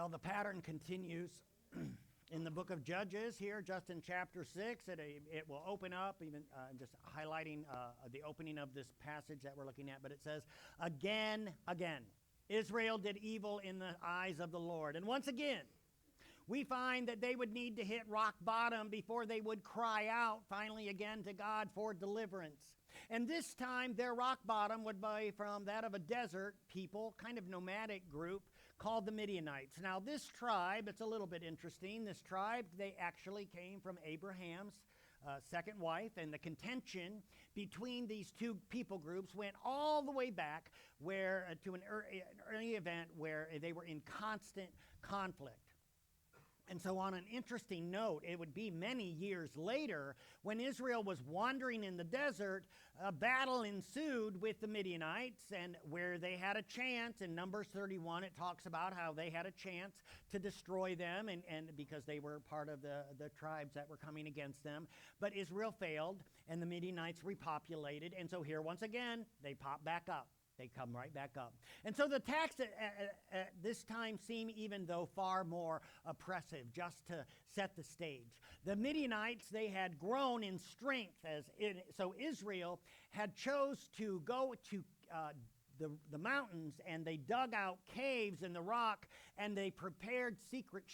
Well, the pattern continues in the book of Judges here, just in chapter 6. It will open up, even just highlighting the opening of this passage that we're looking at. But it says, again, Israel did evil in the eyes of the Lord. And once again, we find that they would need to hit rock bottom before they would cry out finally again to God for deliverance. And this time their rock bottom would be from that of a desert people, kind of nomadic group called the Midianites. Now this tribe, it's a little bit interesting. This tribe, they actually came from Abraham's second wife, and the contention between these two people groups went all the way back where to an early event where they were in constant conflict. And so on an interesting note, it would be many years later when Israel was wandering in the desert, a battle ensued with the Midianites, and where they had a chance. In Numbers 31, it talks about how they had a chance to destroy them, and because they were part of the tribes that were coming against them. But Israel failed, and the Midianites repopulated, and so here once again, they pop back up. They come right back up. And so the attacks at this time seem even though far more oppressive, just to set the stage. The Midianites, they had grown in strength, so Israel had chose to go to the mountains, and they dug out caves in the rock, and they prepared secret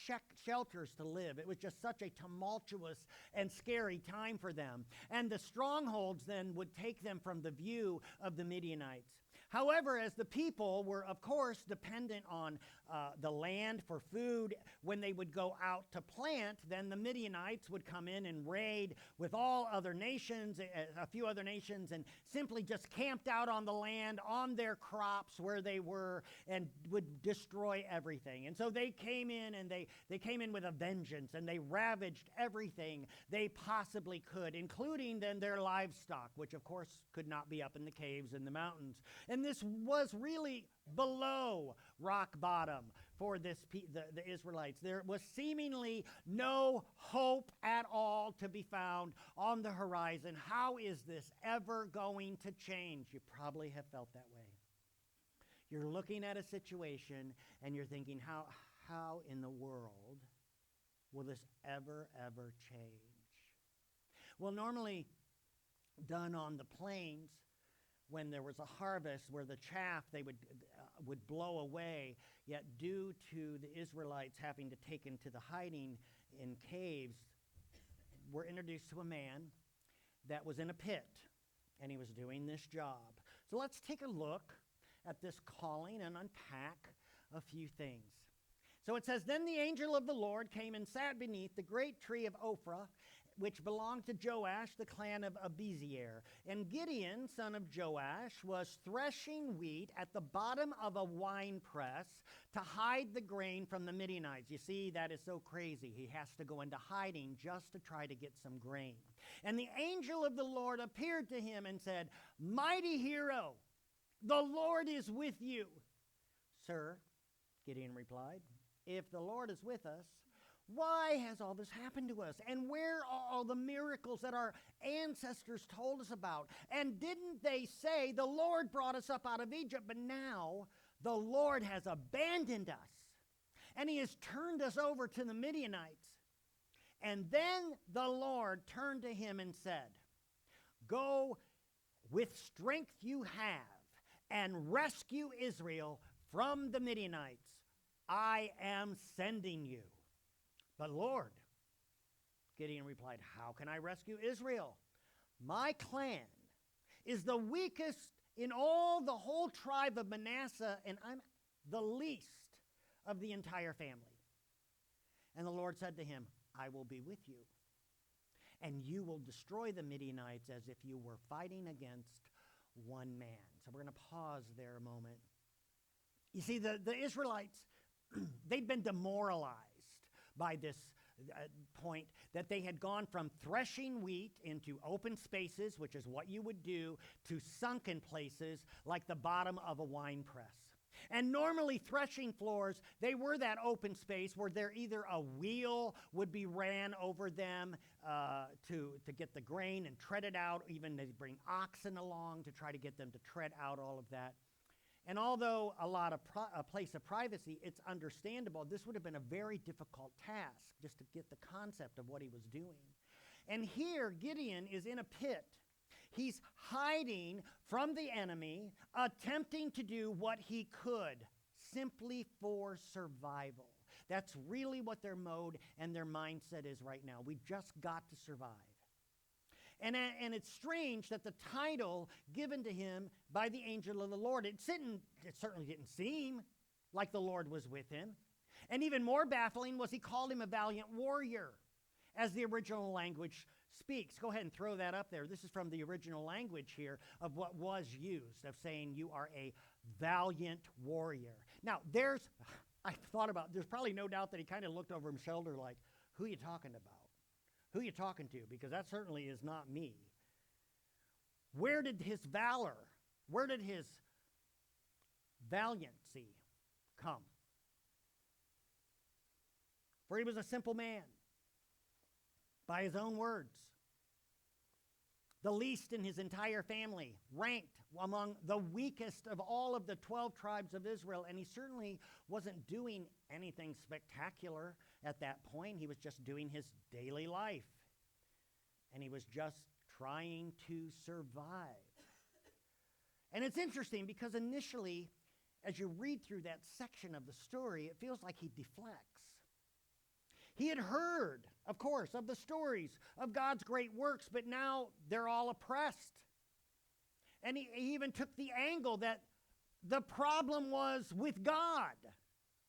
shelters to live. It was just such a tumultuous and scary time for them. And the strongholds then would take them from the view of the Midianites. However, as the people were, of course, dependent on the land for food, when they would go out to plant, then the Midianites would come in and raid with all other nations, a few other nations, and simply just camped out on the land, on their crops where they were, and would destroy everything. And so they came in, and they came in with a vengeance, and they ravaged everything they possibly could, including then their livestock, which of course could not be up in the caves and the mountains. And this was really below rock bottom for the Israelites. There was seemingly no hope at all to be found on the horizon. How is this ever going to change? You probably have felt that way. You're looking at a situation and you're thinking, how in the world will this ever change? Well, normally done on the plains, when there was a harvest where the chaff they would blow away, yet due to the Israelites having to take into the hiding in caves, we're introduced to a man that was in a pit, and he was doing this job. So let's take a look at this calling and unpack a few things. So it says, then the angel of the Lord came and sat beneath the great tree of Ophrah, which belonged to Joash, the clan of Abiezer. And Gideon, son of Joash, was threshing wheat at the bottom of a wine press to hide the grain from the Midianites. You see, that is so crazy. He has to go into hiding just to try to get some grain. And the angel of the Lord appeared to him and said, mighty hero, the Lord is with you. Sir, Gideon replied, if the Lord is with us, why has all this happened to us? And where are all the miracles that our ancestors told us about? And didn't they say the Lord brought us up out of Egypt, but now the Lord has abandoned us, and he has turned us over to the Midianites? And then the Lord turned to him and said, go with strength you have and rescue Israel from the Midianites. I am sending you. But Lord, Gideon replied, how can I rescue Israel? My clan is the weakest in all the whole tribe of Manasseh, and I'm the least of the entire family. And the Lord said to him, I will be with you, and you will destroy the Midianites as if you were fighting against one man. So we're going to pause there a moment. You see, the Israelites, they'd been demoralized by this point, that they had gone from threshing wheat into open spaces, which is what you would do, to sunken places like the bottom of a wine press. And normally threshing floors, they were that open space where there either a wheel would be ran over them to get the grain and tread it out. Even they bring oxen along to try to get them to tread out all of that. And although a place of privacy, it's understandable, this would have been a very difficult task just to get the concept of what he was doing. And here, Gideon is in a pit. He's hiding from the enemy, attempting to do what he could, simply for survival. That's really what their mode and their mindset is right now. We just got to survive. And it's strange that the title given to him by the angel of the Lord, it certainly didn't seem like the Lord was with him. And even more baffling was he called him a valiant warrior, as the original language speaks. Go ahead and throw that up there. This is from the original language here of what was used, of saying you are a valiant warrior. Now, there's probably no doubt that he kind of looked over his shoulder like, who are you talking about? Who are you talking to? Because that certainly is not me. Where did his valor, where did his valiancy come? For he was a simple man, by his own words. The least in his entire family, ranked among the weakest of all of the 12 tribes of Israel, and he certainly wasn't doing anything spectacular at that point. He was just doing his daily life, and he was just trying to survive. And it's interesting because initially, as you read through that section of the story, it feels like he deflects. He had heard, of course, of the stories of God's great works, but now they're all oppressed. And he even took the angle that the problem was with God.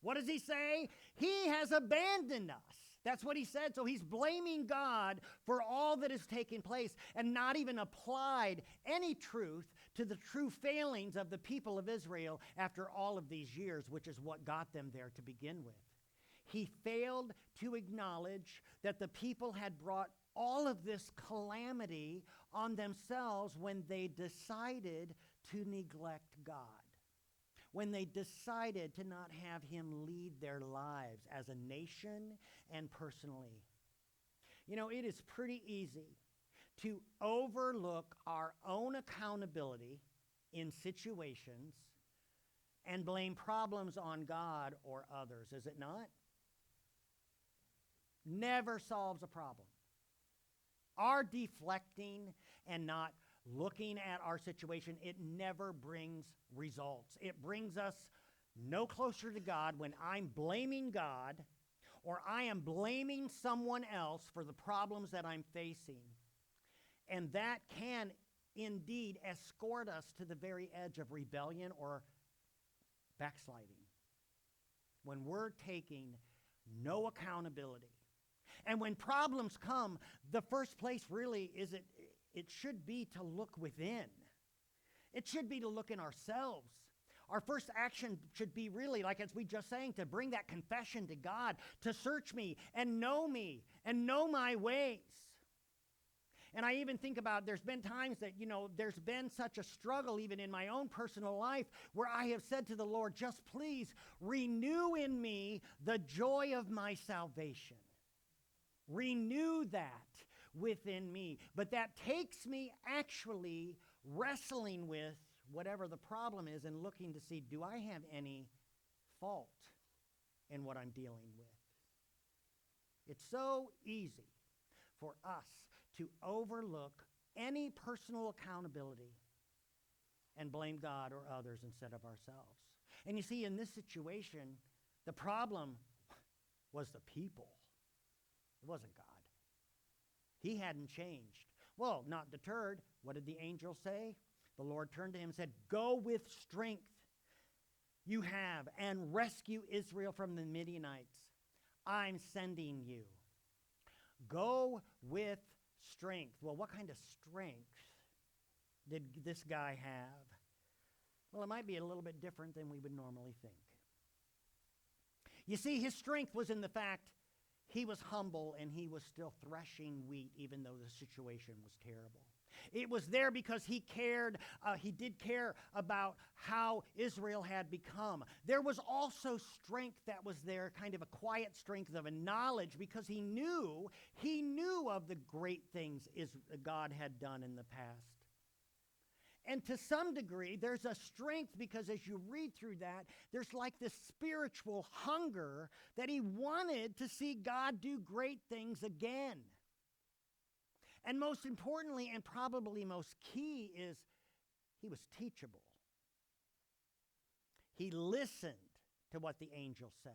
What does he say? He has abandoned us. That's what he said. So he's blaming God for all that has taken place and not even applied any truth to the true failings of the people of Israel after all of these years, which is what got them there to begin with. He failed to acknowledge that the people had brought all of this calamity on themselves when they decided to neglect God, when they decided to not have him lead their lives as a nation and personally. You know, it is pretty easy to overlook our own accountability in situations and blame problems on God or others, is it not? Never solves a problem. Our deflecting and not looking at our situation, it never brings results. It brings us no closer to God when I'm blaming God or I am blaming someone else for the problems that I'm facing. And that can indeed escort us to the very edge of rebellion or backsliding. When we're taking no accountability. And when problems come, the first place really is it should be to look within. It should be to look in ourselves. Our first action should be really, like as we just saying, to bring that confession to God, to search me and know my ways. And I even think about there's been times that, there's been such a struggle even in my own personal life where I have said to the Lord, just please renew in me the joy of my salvation. Renew that within me. But that takes me actually wrestling with whatever the problem is and looking to see, do I have any fault in what I'm dealing with? It's so easy for us to overlook any personal accountability and blame God or others instead of ourselves. And you see, in this situation, the problem was the people. It wasn't God. He hadn't changed. Well, not deterred, what did the angel say? The Lord turned to him and said, go with strength you have and rescue Israel from the Midianites. I'm sending you. Go with strength. Well, what kind of strength did this guy have? Well, it might be a little bit different than we would normally think. You see, his strength was in the fact he was humble and he was still threshing wheat even though the situation was terrible. It was there because he cared, he did care about how Israel had become. There was also strength that was there, kind of a quiet strength of a knowledge because he knew of the great things God had done in the past. And to some degree, there's a strength because as you read through that, there's like this spiritual hunger that he wanted to see God do great things again. And most importantly, and probably most key, is he was teachable. He listened to what the angel said.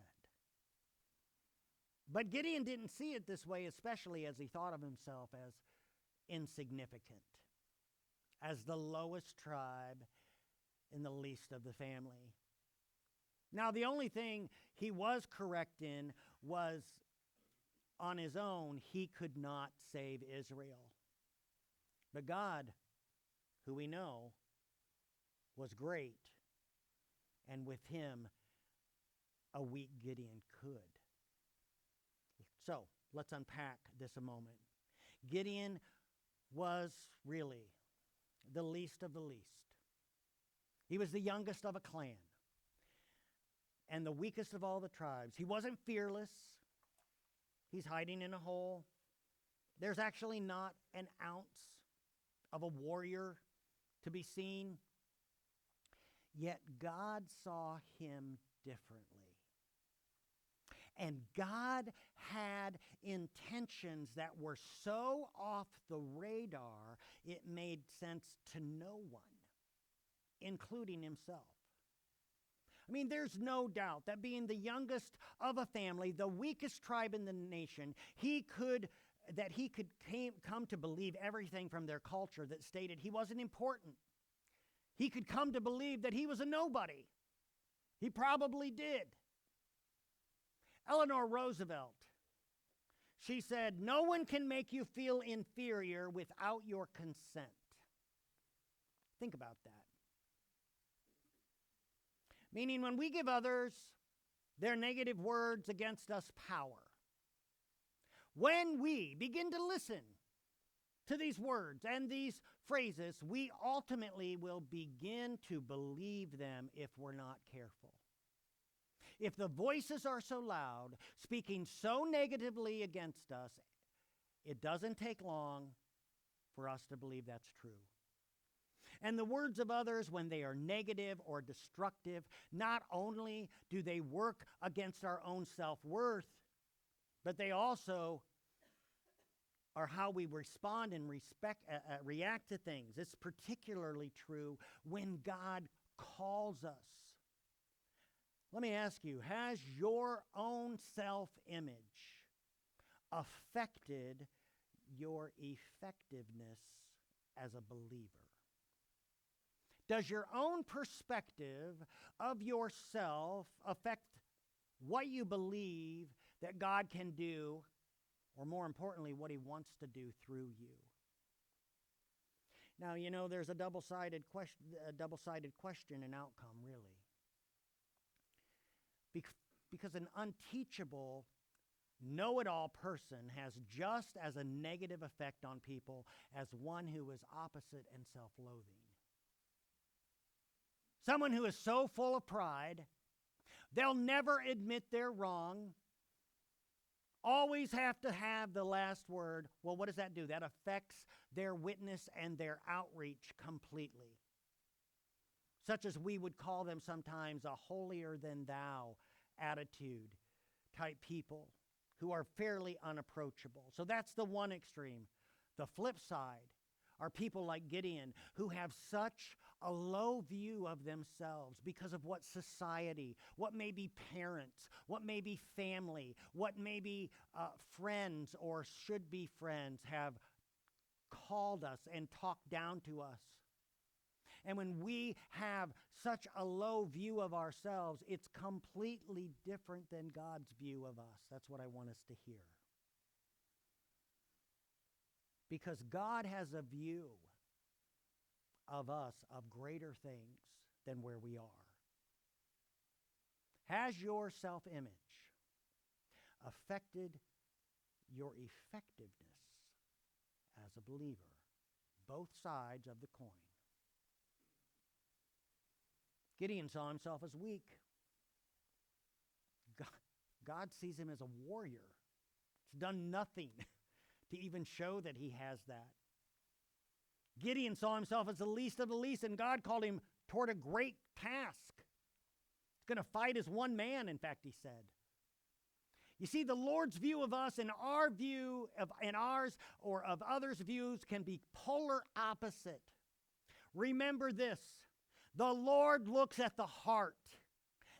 But Gideon didn't see it this way, especially as he thought of himself as insignificant, as the lowest tribe in the least of the family. Now, the only thing he was correct in was on his own, he could not save Israel. But God, who we know, was great, and with him, a weak Gideon could. So, let's unpack this a moment. Gideon was really the least of the least. He was the youngest of a clan and the weakest of all the tribes. He wasn't fearless. He's hiding in a hole. There's actually not an ounce of a warrior to be seen. Yet God saw him differently. And God had intentions that were so off the radar, it made sense to no one, including himself. I mean, there's no doubt that being the youngest of a family, the weakest tribe in the nation, he could come to believe everything from their culture that stated he wasn't important. He could come to believe that he was a nobody. He probably did. Eleanor Roosevelt, she said, "No one can make you feel inferior without your consent." Think about that. Meaning when we give others their negative words against us power, when we begin to listen to these words and these phrases, we ultimately will begin to believe them if we're not careful. If the voices are so loud, speaking so negatively against us, it doesn't take long for us to believe that's true. And the words of others, when they are negative or destructive, not only do they work against our own self-worth, but they also are how we respond and react to things. It's particularly true when God calls us. Let me ask you, has your own self-image affected your effectiveness as a believer? Does your own perspective of yourself affect what you believe that God can do, or more importantly, what he wants to do through you? Now, you know, there's a double-sided question and outcome, really. Because an unteachable, know-it-all person has just as a negative effect on people as one who is opposite and self-loathing. Someone who is so full of pride, they'll never admit they're wrong, always have to have the last word. Well, what does that do? That affects their witness and their outreach completely. Such as we would call them sometimes a holier-than-thou attitude type people who are fairly unapproachable. So that's the one extreme. The flip side are people like Gideon who have such a low view of themselves because of what society, what may be parents, what may be family, what may be friends or should be friends have called us and talked down to us. And when we have such a low view of ourselves, it's completely different than God's view of us. That's what I want us to hear. Because God has a view of us of greater things than where we are. Has your self-image affected your effectiveness as a believer? Both sides of the coin. Gideon saw himself as weak. God sees him as a warrior. He's done nothing to even show that he has that. Gideon saw himself as the least of the least, and God called him toward a great task. He's going to fight as one man, in fact, he said. You see, the Lord's view of us and our view of and ours or of others' views can be polar opposite. Remember this: the Lord looks at the heart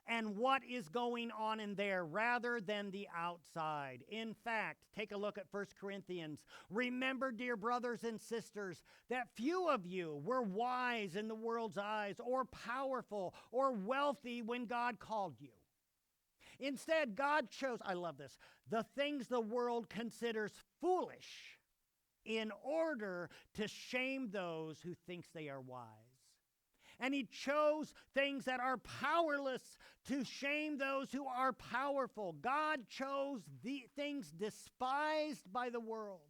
and what is going on in there rather than the outside. In fact, take a look at 1 Corinthians. Remember, dear brothers and sisters, that few of you were wise in the world's eyes or powerful or wealthy when God called you. Instead, God chose, I love this, the things the world considers foolish in order to shame those who thinks they are wise. And he chose things that are powerless to shame those who are powerful. God chose the things despised by the world,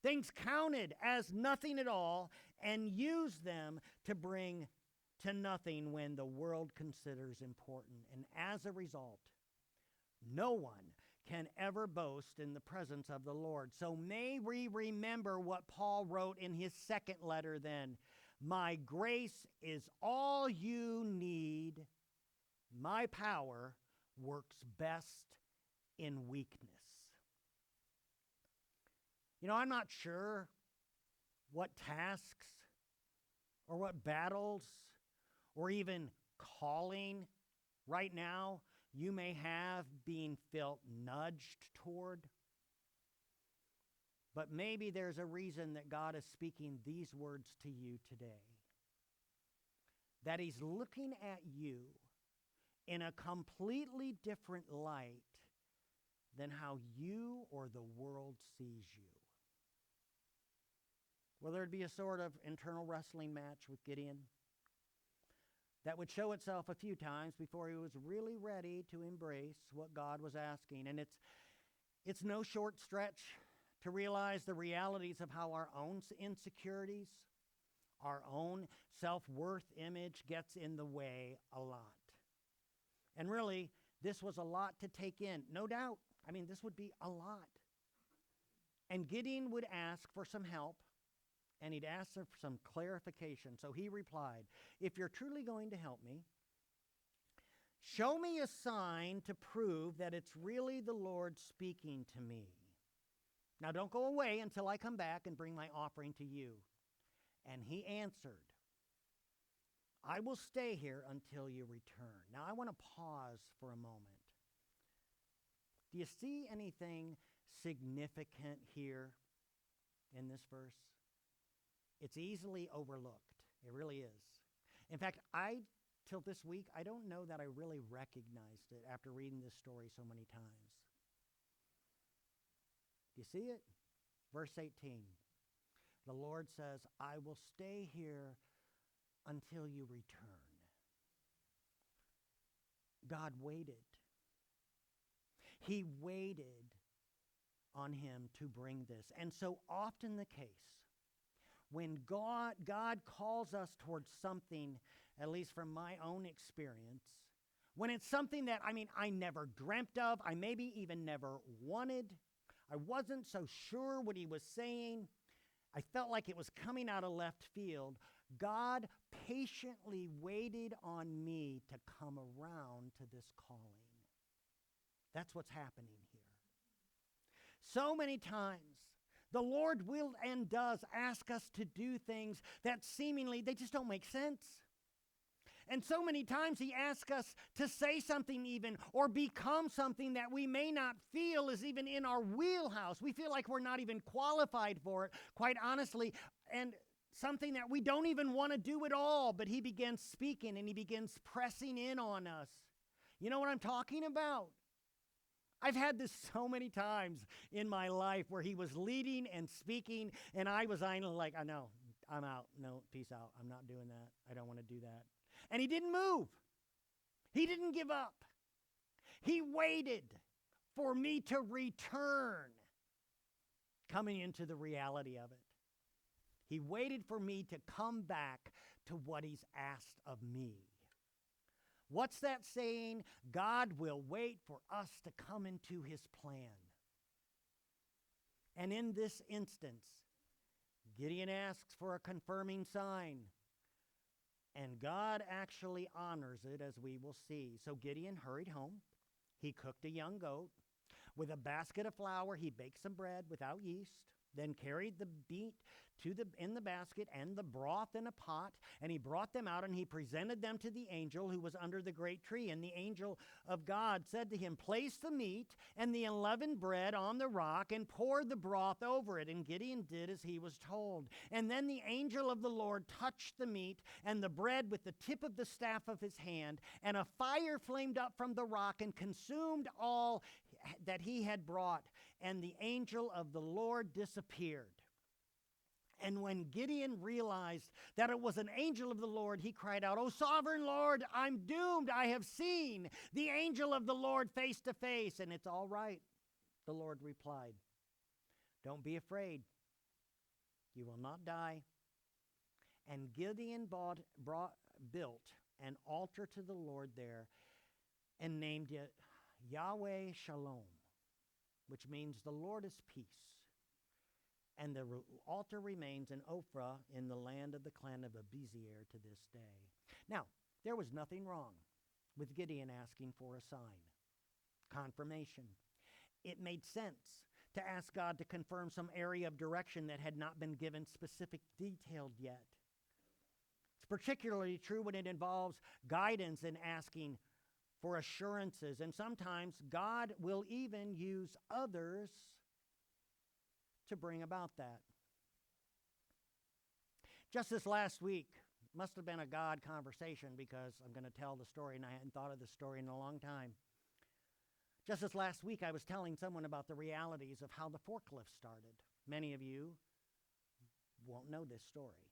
things counted as nothing at all, and used them to bring to nothing when the world considers important. And as a result, no one can ever boast in the presence of the Lord. So may we remember what Paul wrote in his second letter then. My grace is all you need. My power works best in weakness. You know, I'm not sure what tasks or what battles or even calling right now you may have being felt nudged toward. But maybe there's a reason that God is speaking these words to you today. That he's looking at you in a completely different light than how you or the world sees you. Will there be a sort of internal wrestling match with Gideon that would show itself a few times before he was really ready to embrace what God was asking? And it's no short stretch to realize the realities of how our own insecurities, our own self-worth image gets in the way a lot. And really, this was a lot to take in. No doubt. I mean, this would be a lot. And Gideon would ask for some help, and he'd ask for some clarification. So he replied, if you're truly going to help me, show me a sign to prove that it's really the Lord speaking to me. Now don't go away until I come back and bring my offering to you. And he answered, I will stay here until you return. Now I want to pause for a moment. Do you see anything significant here in this verse? It's easily overlooked. It really is. In fact, till this week, I don't know that I really recognized it after reading this story so many times. Do you see it? Verse 18. The Lord says, I will stay here until you return. God waited. He waited on him to bring this. And so often the case, when God calls us towards something, at least from my own experience, when it's something that, I never dreamt of, I maybe even never wanted, I wasn't so sure what he was saying, I felt like it was coming out of left field, God patiently waited on me to come around to this calling. That's what's happening here. So many times, the Lord will and does ask us to do things that seemingly, they just don't make sense. And so many times he asks us to say something even or become something that we may not feel is even in our wheelhouse. We feel like we're not even qualified for it, quite honestly, and something that we don't even want to do at all. But he begins speaking and he begins pressing in on us. You know what I'm talking about? I've had this so many times in my life where he was leading and speaking, and I was like, I know, I'm out. No, peace out. I'm not doing that. I don't want to do that. And he didn't move. He didn't give up. He waited for me to return, coming into the reality of it. He waited for me to come back to what he's asked of me. What's that saying? God will wait for us to come into his plan. And in this instance, Gideon asks for a confirming sign. And God actually honors it, as we will see. So Gideon hurried home. He cooked a young goat. With a basket of flour, he baked some bread without yeast, then carried the meat in the basket and the broth in a pot, and he brought them out, and he presented them to the angel who was under the great tree. And the angel of God said to him, "Place the meat and the unleavened bread on the rock and pour the broth over it." And Gideon did as he was told. And then the angel of the Lord touched the meat and the bread with the tip of the staff of his hand, and a fire flamed up from the rock and consumed all that he had brought, and the angel of the Lord disappeared. And when Gideon realized that it was an angel of the Lord, he cried out, "O sovereign Lord, I'm doomed. I have seen the angel of the Lord face to face." "And it's all right," the Lord replied. "Don't be afraid. You will not die." And Gideon built an altar to the Lord there and named it Yahweh Shalom, which means the Lord is peace. And the altar remains in Ophrah in the land of the clan of Abiezr to this day. Now, there was nothing wrong with Gideon asking for a sign, confirmation. It made sense to ask God to confirm some area of direction that had not been given specific detail yet. It's particularly true when it involves guidance and asking for assurances. And sometimes God will even use others to bring about that. Just this last week, must have been a God conversation, because I'm going to tell the story, and I hadn't thought of this story in a long time. Just this last week, I was telling someone about the realities of how the forklift started. Many of you won't know this story.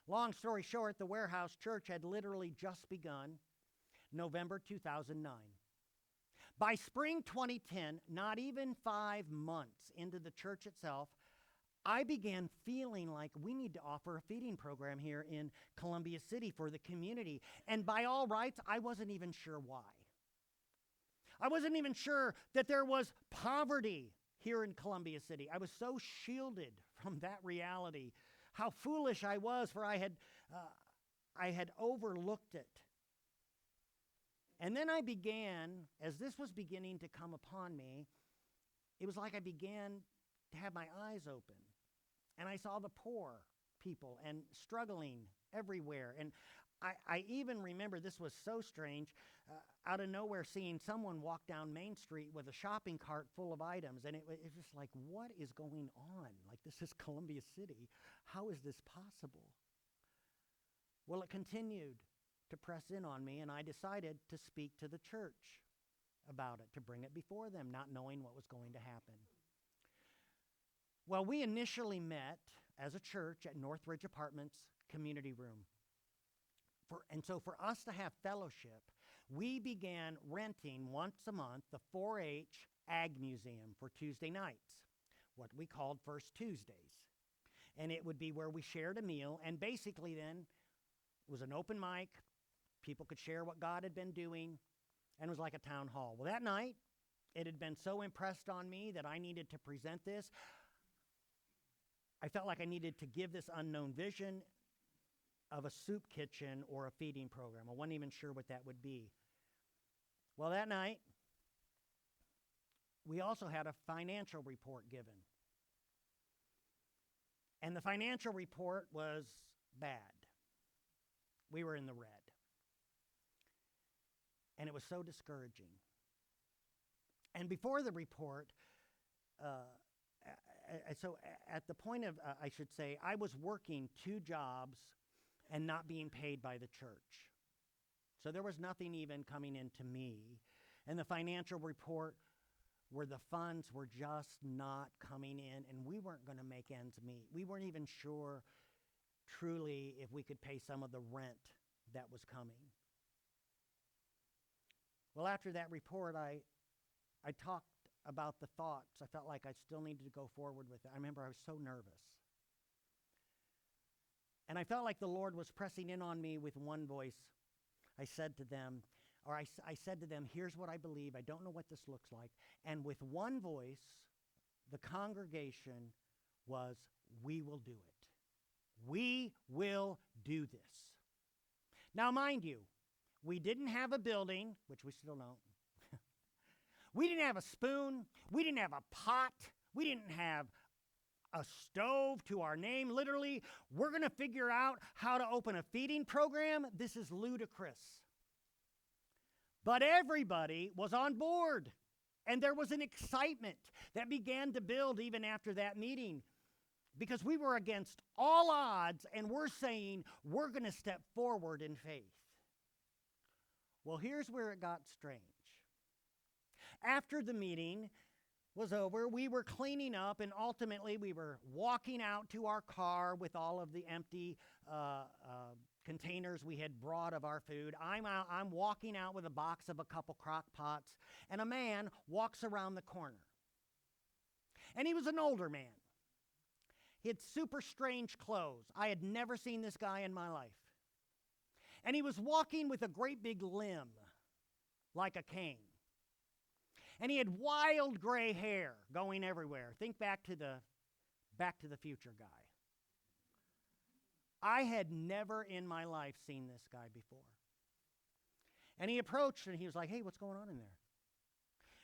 Long story short, the Warehouse Church had literally just begun November 2009. By spring 2010, not even 5 months into the church itself, I began feeling like we need to offer a feeding program here in Columbia City for the community. And by all rights, I wasn't even sure why. I wasn't even sure that there was poverty here in Columbia City. I was so shielded from that reality. How foolish I was, for I had overlooked it. And then I began, as this was beginning to come upon me, it was like I began to have my eyes open. And I saw the poor people and struggling everywhere. And I even remember, this was so strange, out of nowhere seeing someone walk down Main Street with a shopping cart full of items. And it was just like, what is going on? Like, this is Columbia City. How is this possible? Well, it continued to press in on me, and I decided to speak to the church about it, to bring it before them, not knowing what was going to happen. Well, we initially met as a church at Northridge Apartments community room. And so for us to have fellowship, we began renting once a month the 4-H Ag Museum for Tuesday nights, what we called First Tuesdays. And it would be where we shared a meal, and basically then it was an open mic. People could share what God had been doing, and it was like a town hall. Well, that night, it had been so impressed on me that I needed to present this. I felt like I needed to give this unknown vision of a soup kitchen or a feeding program. I wasn't even sure what that would be. Well, that night, we also had a financial report given. And the financial report was bad. We were in the red. And it was so discouraging. And before the report, so at the point of, I should say, I was working 2 jobs and not being paid by the church. So there was nothing even coming into me. And the financial report, where the funds were just not coming in, and we weren't going to make ends meet. We weren't even sure truly if we could pay some of the rent that was coming. Well, after that report, I talked about the thoughts. I felt like I still needed to go forward with it. I remember I was so nervous. And I felt like the Lord was pressing in on me with one voice. I said to them, here's what I believe. I don't know what this looks like. And with one voice, the congregation was, we will do it. We will do this. Now, mind you, we didn't have a building, which we still don't. We didn't have a spoon. We didn't have a pot. We didn't have a stove to our name. Literally, we're going to figure out how to open a feeding program. This is ludicrous. But everybody was on board, and there was an excitement that began to build even after that meeting, because we were against all odds, and we're saying we're going to step forward in faith. Well, here's where it got strange. After the meeting was over, we were cleaning up, and ultimately we were walking out to our car with all of the empty containers we had brought of our food. I'm walking out with a box of a couple crock pots, and a man walks around the corner. And he was an older man. He had super strange clothes. I had never seen this guy in my life. And he was walking with a great big limb, like a cane. And he had wild gray hair going everywhere. Think Back to the Future guy. I had never in my life seen this guy before. And he approached and he was like, "Hey, what's going on in there?"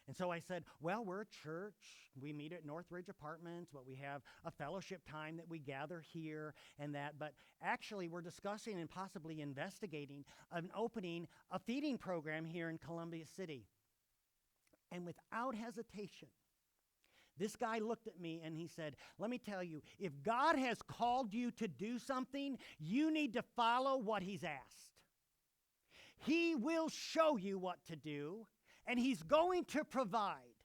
And so I said, "Well, we're a church. We meet at Northridge Apartments, but we have a fellowship time that we gather here and that. But actually, we're discussing and possibly investigating opening a feeding program here in Columbia City." And without hesitation, this guy looked at me and he said, "Let me tell you, if God has called you to do something, you need to follow what he's asked. He will show you what to do, and he's going to provide."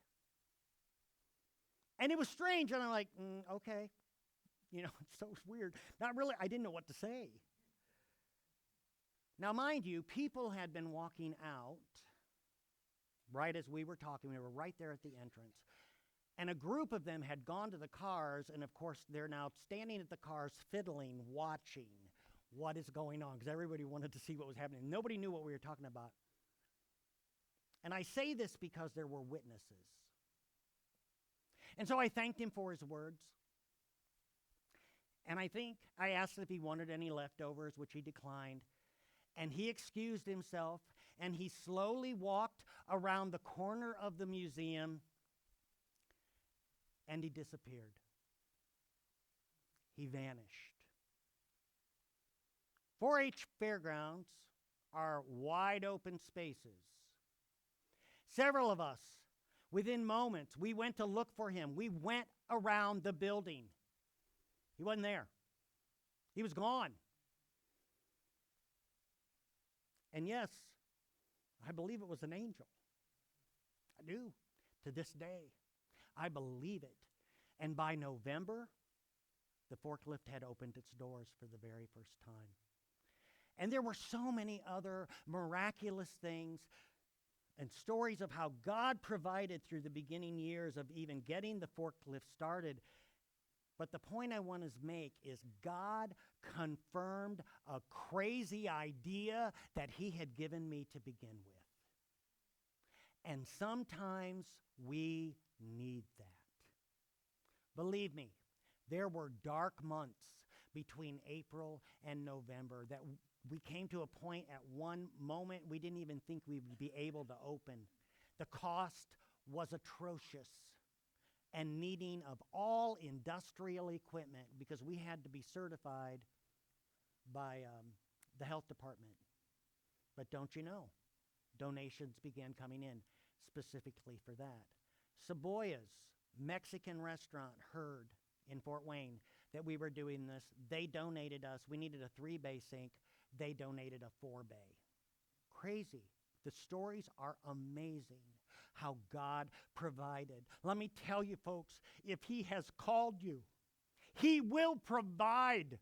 And it was strange, and I'm like, okay. It's so weird. Not really, I didn't know what to say. Now, mind you, people had been walking out right as we were talking. We were right there at the entrance. And a group of them had gone to the cars, and of course, they're now standing at the cars, fiddling, watching what is going on, because everybody wanted to see what was happening. Nobody knew what we were talking about. And I say this because there were witnesses. And so I thanked him for his words. And I asked if he wanted any leftovers, which he declined. And he excused himself, and he slowly walked around the corner of the museum, and he disappeared. He vanished. 4-H fairgrounds are wide open spaces. Several of us, within moments, we went to look for him. We went around the building. He wasn't there. He was gone. And yes, I believe it was an angel. I do. To this day, I believe it. And by November, the forklift had opened its doors for the very first time. And there were so many other miraculous things and stories of how God provided through the beginning years of even getting the forklift started. But the point I want to make is God confirmed a crazy idea that he had given me to begin with. And sometimes we need that. Believe me, there were dark months between April and November that we came to a point at one moment we didn't even think we would be able to open. The cost was atrocious and needing of all industrial equipment because we had to be certified by the health department. But don't you know, donations began coming in specifically for that. Saboya's Mexican restaurant heard in Fort Wayne that we were doing this. They donated us. We needed a 3-bay sink. They donated a 4-bay. Crazy. The stories are amazing how God provided. Let me tell you, folks, if he has called you, he will provide.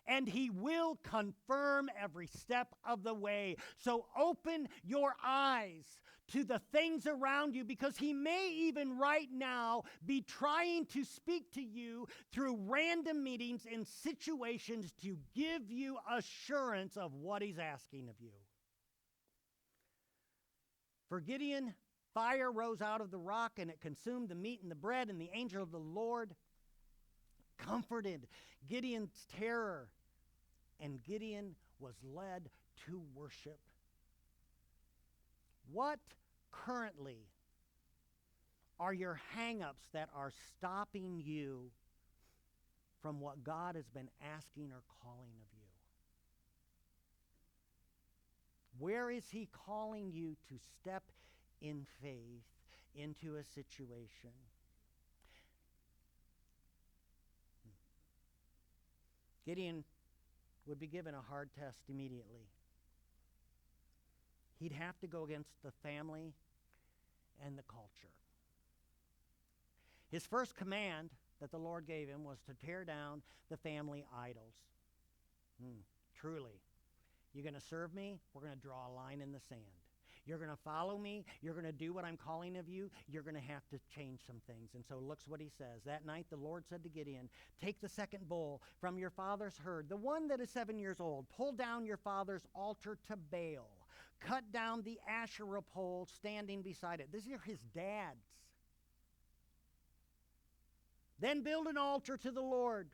And he will confirm every step of the way. So open your eyes to the things around you, because he may even right now be trying to speak to you through random meetings and situations to give you assurance of what he's asking of you. For Gideon, fire rose out of the rock, and it consumed the meat and the bread, and the angel of the Lord comforted Gideon's terror, and Gideon was led to worship. What currently are your hang-ups that are stopping you from what God has been asking or calling of you? Where is He calling you to step in faith into a situation? Gideon would be given a hard test immediately. He'd have to go against the family and the culture. His first command that the Lord gave him was to tear down the family idols. Truly, you're going to serve me? We're going to draw a line in the sand. You're going to follow me. You're going to do what I'm calling of you. You're going to have to change some things. And so look what he says. That night the Lord said to Gideon, take the second bull from your father's herd, the one that is 7 years old. Pull down your father's altar to Baal. Cut down the Asherah pole standing beside it. These are his dad's. Then build an altar to the Lord,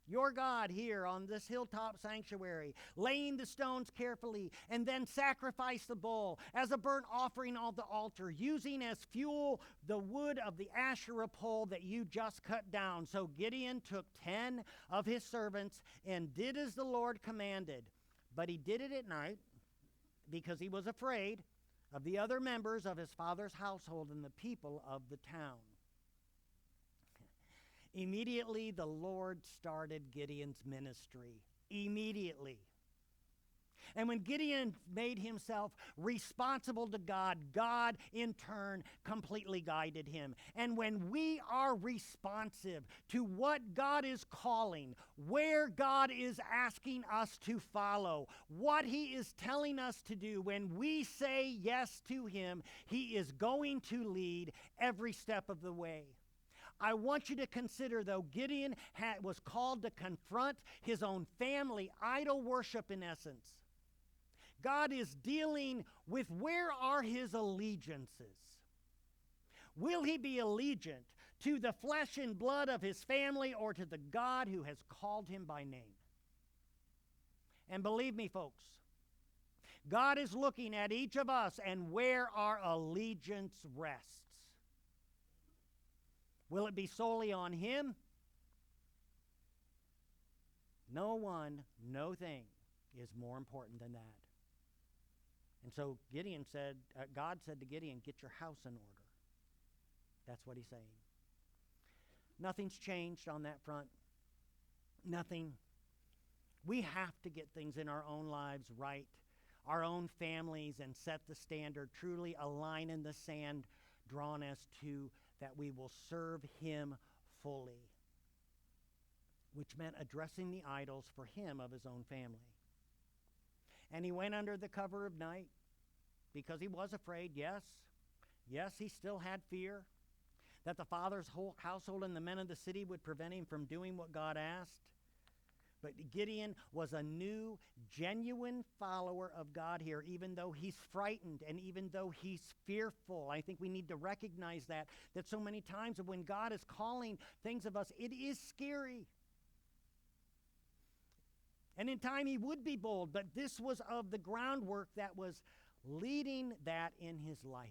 your God, here on this hilltop sanctuary, laying the stones carefully, and then sacrifice the bull as a burnt offering on the altar, using as fuel the wood of the Asherah pole that you just cut down. So Gideon took 10 of his servants and did as the Lord commanded. But he did it at night because he was afraid of the other members of his father's household and the people of the town. Immediately, the Lord started Gideon's ministry. Immediately. And when Gideon made himself responsible to God, God in turn completely guided him. And when we are responsive to what God is calling, where God is asking us to follow, what He is telling us to do, when we say yes to Him, He is going to lead every step of the way. I want you to consider, though, Gideon was called to confront his own family idol worship in essence. God is dealing with where are his allegiances. Will he be allegiant to the flesh and blood of his family or to the God who has called him by name? And believe me, folks, God is looking at each of us and where our allegiance rests. Will it be solely on him? No one, no thing is more important than that. And so God said to Gideon, get your house in order. That's what he's saying. Nothing's changed on that front. Nothing. We have to get things in our own lives right, our own families, and set the standard, truly a line in the sand drawn as to that we will serve him fully, which meant addressing the idols for him of his own family. And he went under the cover of night because he was afraid, yes. Yes, he still had fear that the father's whole household and the men of the city would prevent him from doing what God asked. But Gideon was a new, genuine follower of God here, even though he's frightened and even though he's fearful. I think we need to recognize that so many times when God is calling things of us, it is scary. And in time he would be bold, but this was of the groundwork that was leading that in his life.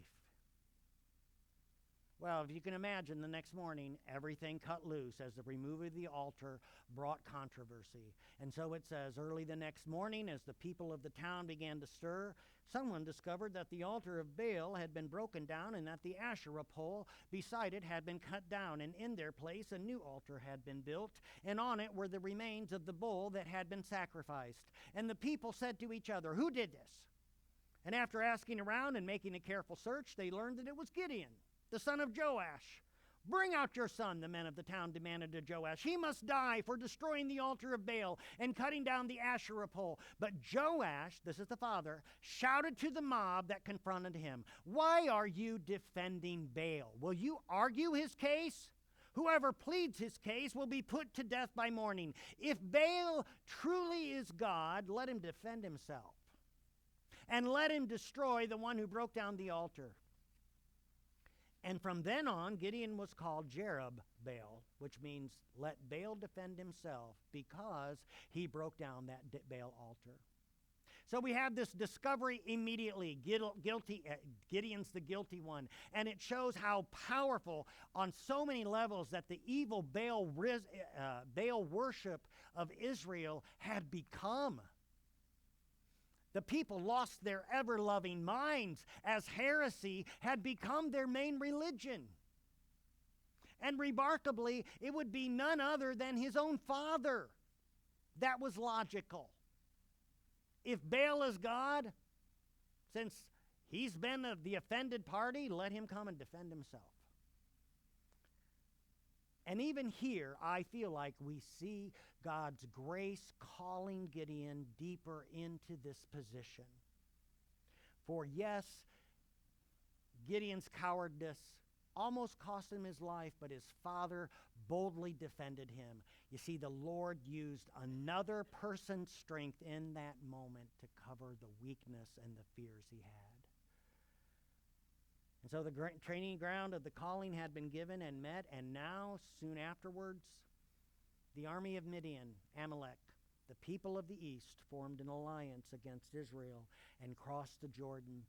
Well, if you can imagine, the next morning, everything cut loose as the removal of the altar brought controversy. And so it says, early the next morning, as the people of the town began to stir, someone discovered that the altar of Baal had been broken down and that the Asherah pole beside it had been cut down. And in their place, a new altar had been built, and on it were the remains of the bull that had been sacrificed. And the people said to each other, who did this? And after asking around and making a careful search, they learned that it was Gideon, the son of Joash. Bring out your son, the men of the town demanded to Joash. He must die for destroying the altar of Baal and cutting down the Asherah pole. But Joash, this is the father, shouted to the mob that confronted him, why are you defending Baal? Will you argue his case? Whoever pleads his case will be put to death by morning. If Baal truly is God, let him defend himself. And let him destroy the one who broke down the altar. And from then on, Gideon was called Jerub-Baal, which means let Baal defend himself, because he broke down that Baal altar. So we have this discovery immediately. Gideon's the guilty one. And it shows how powerful on so many levels that the evil Baal worship of Israel had become. The people lost their ever-loving minds as heresy had become their main religion. And remarkably, it would be none other than his own father. That was logical. If Baal is God, since he's been the offended party, let him come and defend himself. And even here, I feel like we see God's grace calling Gideon deeper into this position. For yes, Gideon's cowardice almost cost him his life, but his father boldly defended him. You see, the Lord used another person's strength in that moment to cover the weakness and the fears he had. And so the training ground of the calling had been given and met, and now, soon afterwards, the army of Midian, Amalek, the people of the east, formed an alliance against Israel and crossed the Jordan,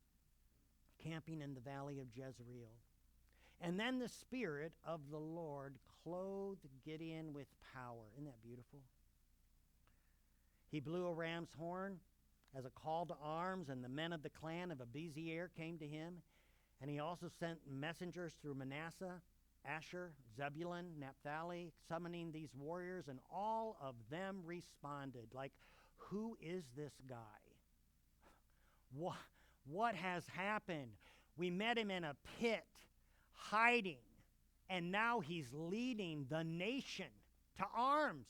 camping in the valley of Jezreel. And then the Spirit of the Lord clothed Gideon with power. Isn't that beautiful? He blew a ram's horn as a call to arms, and the men of the clan of Abiezr came to him. And he also sent messengers through Manasseh, Asher, Zebulun, Naphtali, summoning these warriors, and all of them responded like, who is this guy? What has happened? We met him in a pit, hiding, and now he's leading the nation to arms.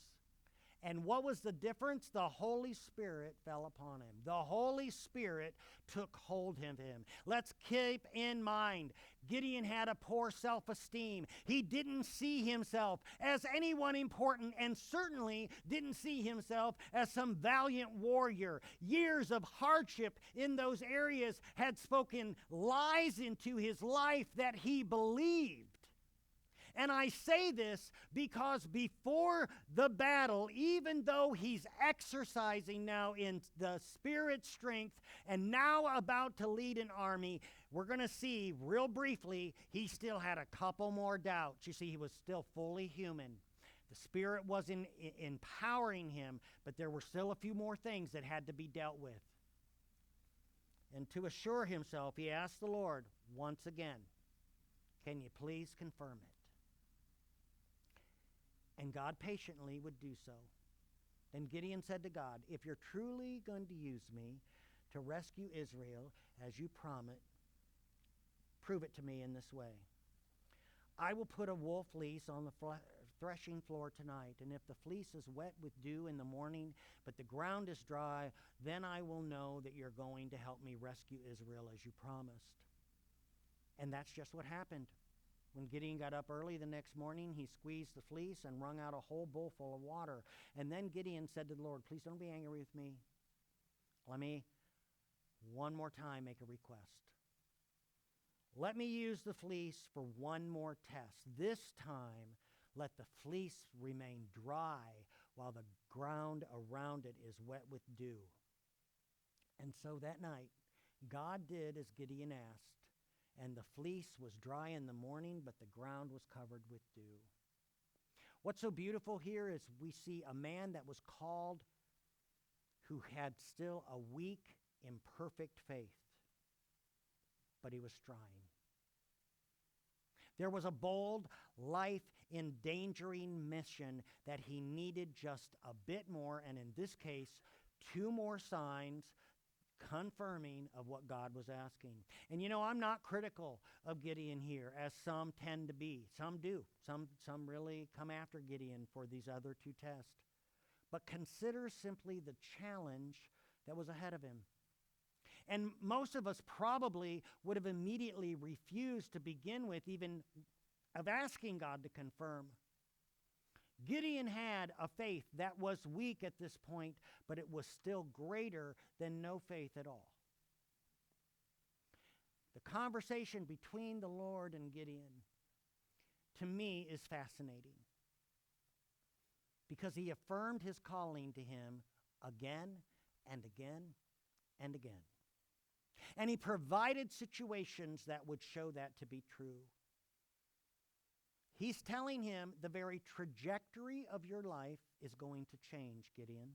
And what was the difference? The Holy Spirit fell upon him. The Holy Spirit took hold of him. Let's keep in mind, Gideon had a poor self-esteem. He didn't see himself as anyone important, and certainly didn't see himself as some valiant warrior. Years of hardship in those areas had spoken lies into his life that he believed. And I say this because before the battle, even though he's exercising now in the Spirit's strength and now about to lead an army, we're going to see real briefly, he still had a couple more doubts. You see, he was still fully human. The Spirit was empowering him, but there were still a few more things that had to be dealt with. And to assure himself, he asked the Lord once again, can you please confirm it? And God patiently would do so. Then Gideon said to God, if you're truly going to use me to rescue Israel as you promised, prove it to me in this way. I will put a wool fleece on the threshing floor tonight, and if the fleece is wet with dew in the morning, but the ground is dry, then I will know that you're going to help me rescue Israel as you promised. And that's just what happened. When Gideon got up early the next morning, he squeezed the fleece and wrung out a whole bowl full of water. And then Gideon said to the Lord, please don't be angry with me. Let me one more time make a request. Let me use the fleece for one more test. This time, let the fleece remain dry while the ground around it is wet with dew. And so that night, God did as Gideon asked. And the fleece was dry in the morning, but the ground was covered with dew. What's so beautiful here is we see a man that was called who had still a weak, imperfect faith, but he was trying. There was a bold, life-endangering mission that he needed just a bit more, and in this case, 2 more signs confirming of what God was asking. And you know, I'm not critical of Gideon here, as some tend to be. Some do. Some really come after Gideon for these other 2 tests. But consider simply the challenge that was ahead of him. And most of us probably would have immediately refused to begin with, even of asking God to confirm. Gideon had a faith that was weak at this point, but it was still greater than no faith at all. The conversation between the Lord and Gideon to me is fascinating because he affirmed his calling to him again and again and again. And he provided situations that would show that to be true. He's telling him the very trajectory of your life is going to change, Gideon.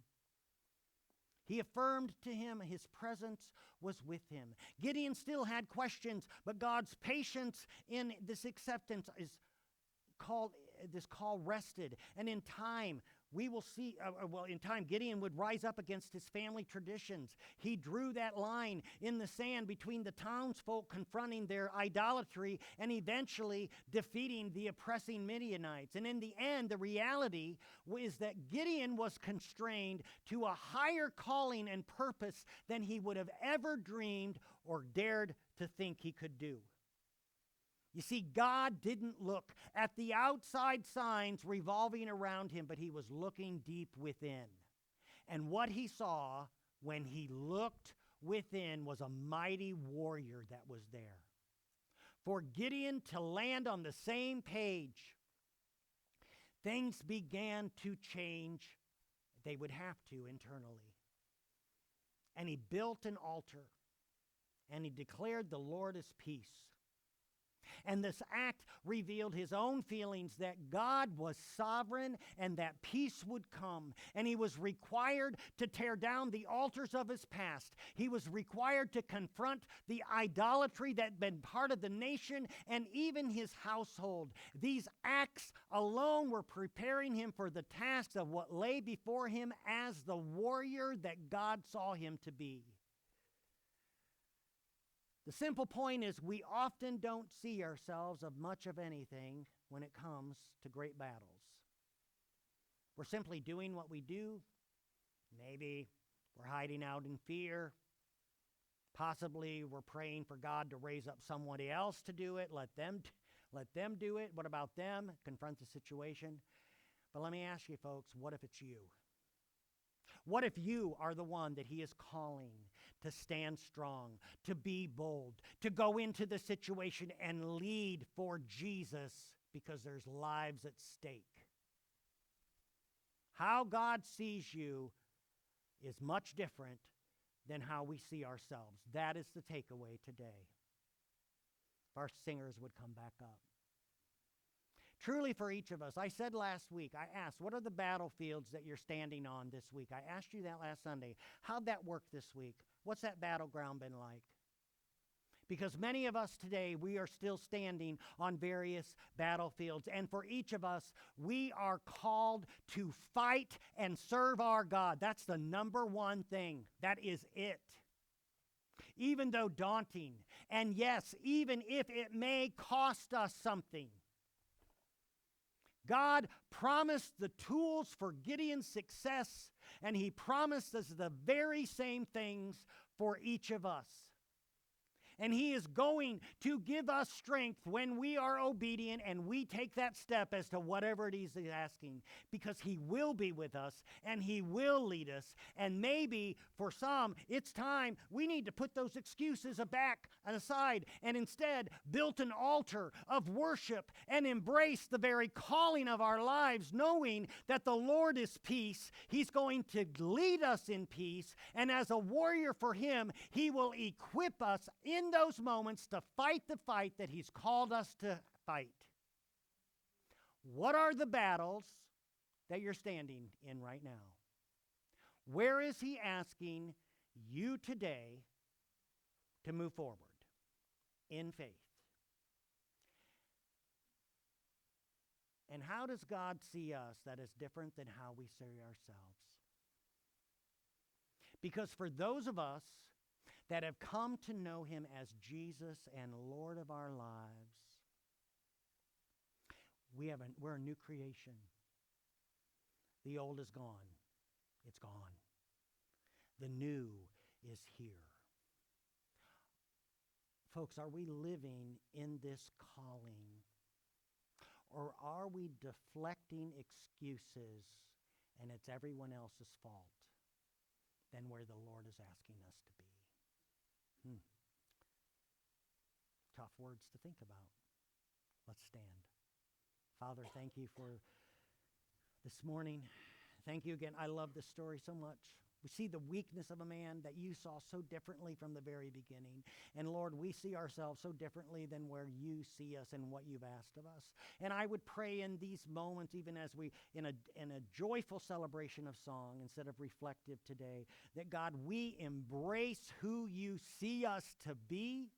He affirmed to him his presence was with him. Gideon still had questions, but God's patience in this acceptance is called, this call rested. And in time, we will see, in time, Gideon would rise up against his family traditions. He drew that line in the sand between the townsfolk confronting their idolatry and eventually defeating the oppressing Midianites. And in the end, the reality is that Gideon was constrained to a higher calling and purpose than he would have ever dreamed or dared to think he could do. You see, God didn't look at the outside signs revolving around him, but he was looking deep within. And what he saw when he looked within was a mighty warrior that was there. For Gideon to land on the same page, things began to change. They would have to internally. And he built an altar, and he declared the Lord is peace. And this act revealed his own feelings that God was sovereign and that peace would come. And he was required to tear down the altars of his past. He was required to confront the idolatry that had been part of the nation and even his household. These acts alone were preparing him for the tasks of what lay before him as the warrior that God saw him to be. The simple point is we often don't see ourselves of much of anything when it comes to great battles. We're simply doing what we do. Maybe we're hiding out in fear. Possibly we're praying for God to raise up somebody else to do it. Let them do it. What about them? Confront the situation. But let me ask you, folks, what if it's you? What if you are the one that he is calling to stand strong, to be bold, to go into the situation and lead for Jesus because there's lives at stake? How God sees you is much different than how we see ourselves. That is the takeaway today. If our singers would come back up. Truly for each of us, I said last week, I asked, what are the battlefields that you're standing on this week? I asked you that last Sunday. How'd that work this week? What's that battleground been like? Because many of us today, we are still standing on various battlefields. And for each of us, we are called to fight and serve our God. That's the number one thing. That is it. Even though daunting, and yes, even if it may cost us something, God promised the tools for Gideon's success, and he promised us the very same things for each of us. And he is going to give us strength when we are obedient and we take that step as to whatever it is he's asking, because he will be with us and he will lead us. And maybe for some, it's time we need to put those excuses back and aside and instead build an altar of worship and embrace the very calling of our lives, knowing that the Lord is peace. He's going to lead us in peace. And as a warrior for him, he will equip us in those moments to fight the fight that he's called us to fight. What are the battles that you're standing in right now? Where is he asking you today to move forward in faith? And how does God see us that is different than how we see ourselves? Because for those of us that have come to know him as Jesus and Lord of our lives, we're a new creation. The old is gone. It's gone. The new is here. Folks, are we living in this calling? Or are we deflecting excuses and it's everyone else's fault than where the Lord is asking us to be? Tough words to think about. Let's stand. Father, thank you for this morning. Thank you again. I love this story so much. We see the weakness of a man that you saw so differently from the very beginning. And Lord, we see ourselves so differently than where you see us and what you've asked of us. And I would pray in these moments, even as we, in a joyful celebration of song instead of reflective today, that God, we embrace who you see us to be,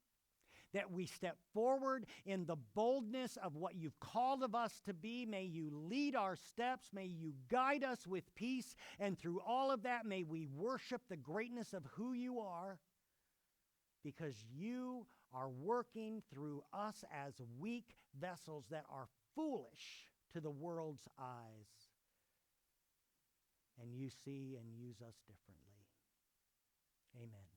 that we step forward in the boldness of what you've called of us to be. May you lead our steps. May you guide us with peace. And through all of that, may we worship the greatness of who you are, because you are working through us as weak vessels that are foolish to the world's eyes. And you see and use us differently. Amen.